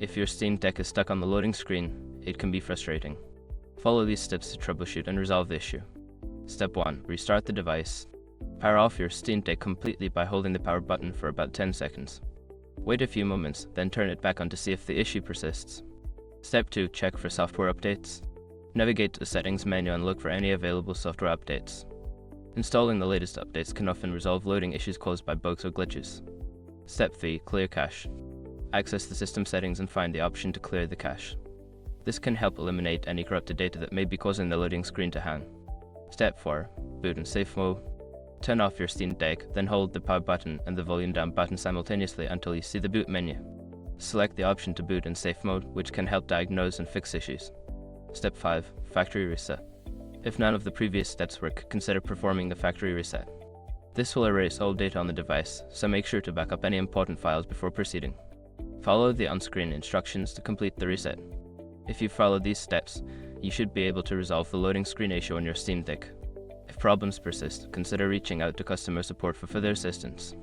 If your Steam Deck is stuck on the loading screen, it can be frustrating. Follow these steps to troubleshoot and resolve the issue. Step 1. Restart the device. Power off your Steam Deck completely by holding the power button for about 10 seconds. Wait a few moments, then turn it back on to see if the issue persists. Step 2. Check for software updates. Navigate to the settings menu and look for any available software updates. Installing the latest updates can often resolve loading issues caused by bugs or glitches. Step 3. Clear cache. Access the system settings and find the option to clear the cache. This can help eliminate any corrupted data that may be causing the loading screen to hang. Step 4. Boot in safe mode. Turn off your Steam Deck, then hold the power button and the volume down button simultaneously until you see the boot menu. Select the option to boot in safe mode, which can help diagnose and fix issues. Step 5. Factory reset. If none of the previous steps work, consider performing the factory reset. This will erase all data on the device, so make sure to back up any important files before proceeding. Follow the on-screen instructions to complete the reset. If you follow these steps, you should be able to resolve the loading screen issue on your Steam Deck. If problems persist, consider reaching out to customer support for further assistance.